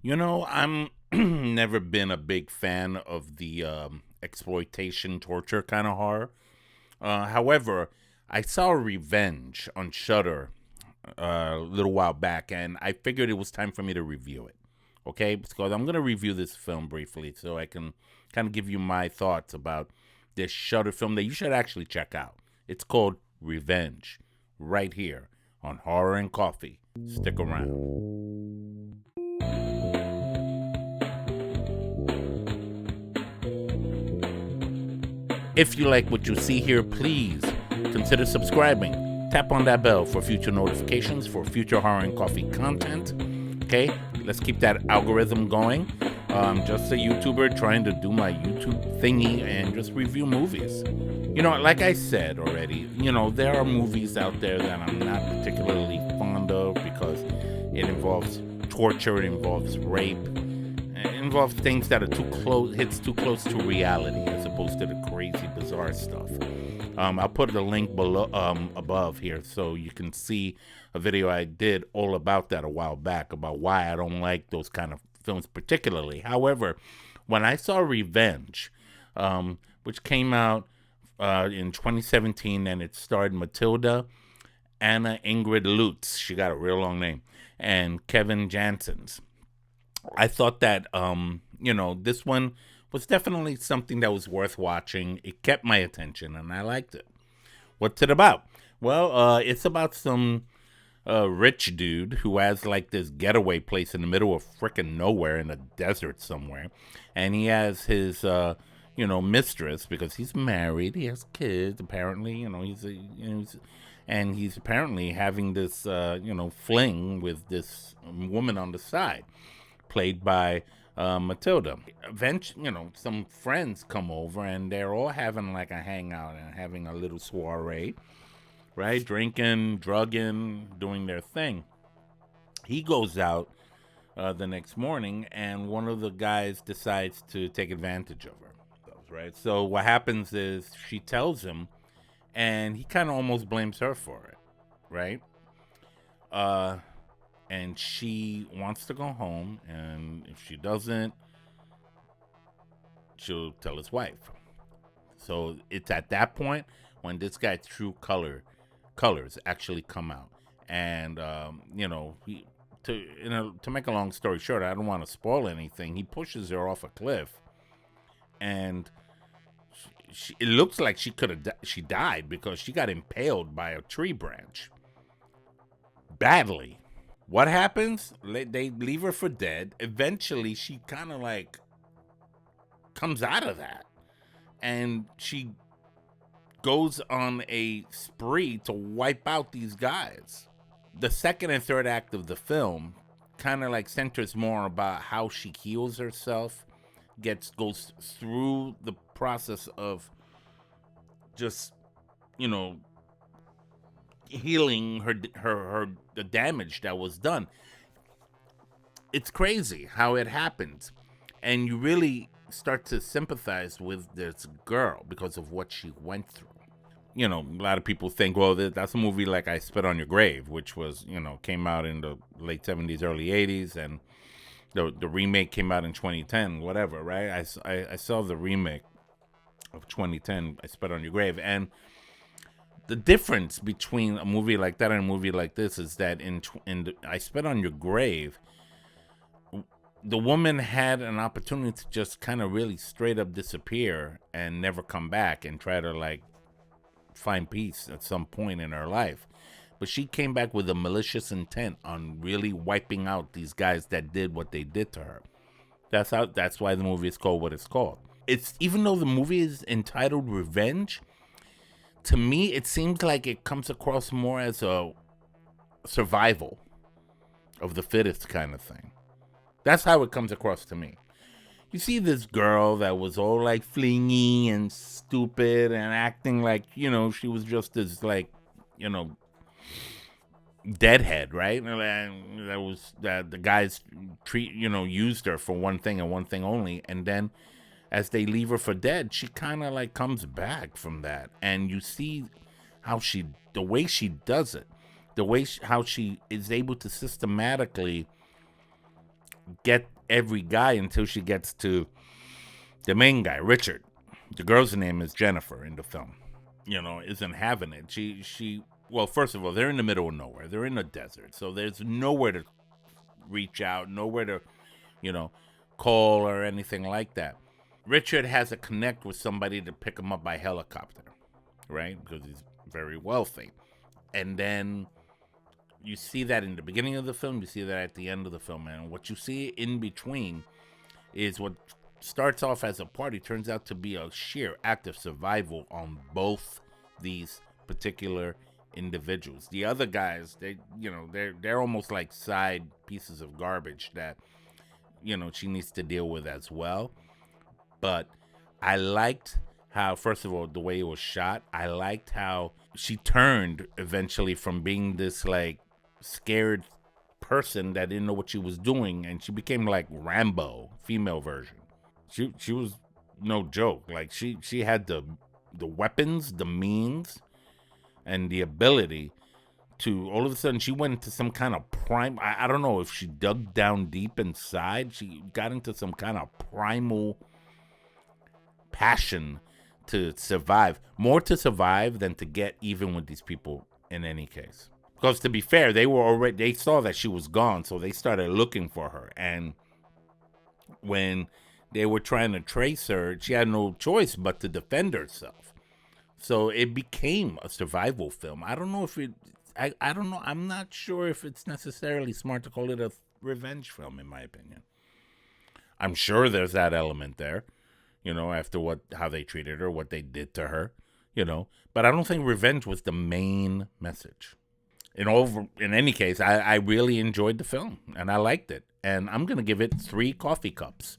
I'm never been a big fan of the exploitation torture kind of horror. However, I saw Revenge on Shudder a little while back, and I figured it was time for me to review it. Okay, because I'm gonna review this film briefly, so I can kind of give you my thoughts about this Shudder film that you should actually check out. It's called Revenge, right here on Horror and Coffee. Stick around. If you like what you see here, please consider subscribing. Tap on that bell for future notifications for future Horror and Coffee content. Okay, let's keep that algorithm going. Just a YouTuber trying to do my YouTube thingy and just review movies. Like I said already, there are movies out there that I'm not particularly fond of because it involves torture, it involves rape, it involves things that are hits too close to reality as opposed to the crazy, bizarre stuff. I'll put the link below, above here, so you can see a video I did all about that a while back about why I don't like those kind of films particularly. However, when I saw Revenge, which came out in 2017, and it starred Matilda, Anna Ingrid Lutz, she got a real long name, and Kevin Jansons. I thought that this one was definitely something that was worth watching. It kept my attention, and I liked it. What's it about? Well, it's about some rich dude who has like this getaway place in the middle of frickin' nowhere in the desert somewhere, and he has his mistress because he's married. He has kids. Apparently, and he's apparently having this fling with this woman on the side, played by Matilda. Eventually, some friends come over and they're all having like a hangout and having a little soiree, right? Drinking, drugging, doing their thing. He goes out the next morning, and one of the guys decides to take advantage of her. Right? So what happens is she tells him, and he kind of almost blames her for it, right? Uh, and she wants to go home, and if she doesn't, she'll tell his wife. So it's at that point when this guy's true colors actually come out, and to make a long story short, I don't want to spoil anything. He pushes her off a cliff, and it looks like she died because she got impaled by a tree branch badly. What happens? They leave her for dead. Eventually, she kind of like comes out of that, and she goes on a spree to wipe out these guys. The second and third act of the film kind of like centers more about how she heals herself, goes through the process of just healing her the damage that was done. It's crazy how it happens, and you really start to sympathize with this girl because of what she went through. A lot of people think, well, that's a movie like I Spit on Your Grave, which was, came out in the late 70s, early 80s, and the remake came out in 2010, whatever, right? I saw the remake of 2010, I Spit on Your Grave, and the difference between a movie like that and a movie like this is that I Spit on Your Grave, the woman had an opportunity to just kind of really straight up disappear and never come back and try to like find peace at some point in her life. But she came back with a malicious intent on really wiping out these guys that did what they did to her. That's why the movie is called what it's called. It's even though the movie is entitled Revenge, to me it seems like it comes across more as a survival of the fittest kind of thing. That's how it comes across to me. You see this girl that was all like flingy and stupid and acting like, she was just this like, deadhead, right? And that the guys used her for one thing and one thing only, and then as they leave her for dead, she kind of like comes back from that, and you see the way she does it, how she is able to systematically get every guy until she gets to the main guy, Richard. The girl's name is Jennifer in the film. Isn't having it. Well, first of all, they're in the middle of nowhere. They're in the desert, so there's nowhere to reach out, nowhere to, call or anything like that. Richard has to connect with somebody to pick him up by helicopter, right? Because he's very wealthy. And then you see that in the beginning of the film, you see that at the end of the film, and what you see in between is what starts off as a party turns out to be a sheer act of survival on both these particular individuals. The other guys, they're almost like side pieces of garbage that she needs to deal with as well. But I liked how, first of all, the way it was shot. I liked how she turned eventually from being this like scared person that didn't know what she was doing, and she became like Rambo, female version. She was no joke. Like she had the weapons, the means, and the ability to, all of a sudden she went into some kind of prime. I don't know if she dug down deep inside. She got into some kind of primal passion to survive. More to survive than to get even with these people in any case. Because to be fair, they saw that she was gone, so they started looking for her. And when they were trying to trace her, she had no choice but to defend herself. So it became a survival film. I don't know if I don't know. I'm not sure if it's necessarily smart to call it a revenge film, in my opinion. I'm sure there's that element there, after how they treated her, what they did to her, But I don't think revenge was the main message. In any case, I really enjoyed the film, and I liked it. And I'm going to give it 3 coffee cups.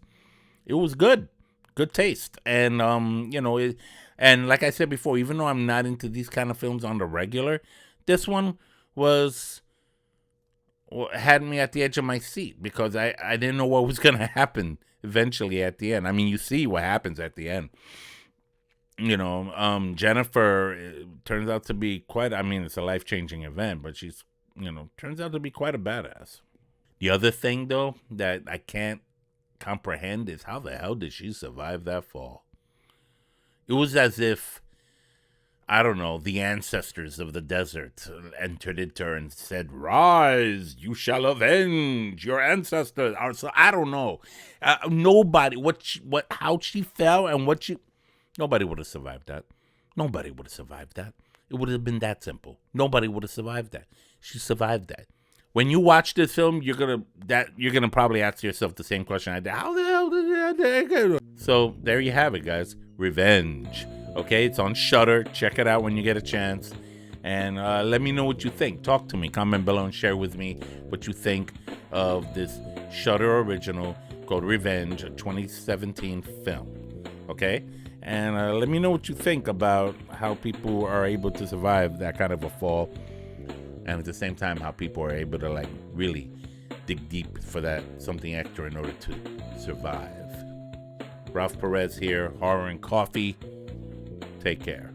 It was good taste. And, and like I said before, even though I'm not into these kind of films on the regular, this one had me at the edge of my seat because I didn't know what was going to happen eventually at the end. I mean, you see what happens at the end. Jennifer turns out to be it's a life-changing event, but she's, turns out to be quite a badass. The other thing, though, that I can't comprehend is how the hell did she survive that fall? It was as if, I don't know, the ancestors of the desert entered into her and said, "Rise, you shall avenge your ancestors." So I don't know. Nobody, how she fell and nobody would have survived that. Nobody would have survived that. It would have been that simple. Nobody would have survived that. She survived that. When you watch this film, you're gonna probably ask yourself the same question I did. How the hell did that get? So there you have it, guys. Revenge. Okay, it's on Shudder. Check it out when you get a chance, and let me know what you think. Talk to me. Comment below and share with me what you think of this Shudder original called Revenge, a 2017 film. Okay, and let me know what you think about how people are able to survive that kind of a fall. And at the same time, how people are able to like really dig deep for that something extra in order to survive. Ralph Perez here, Horror and Coffee. Take care.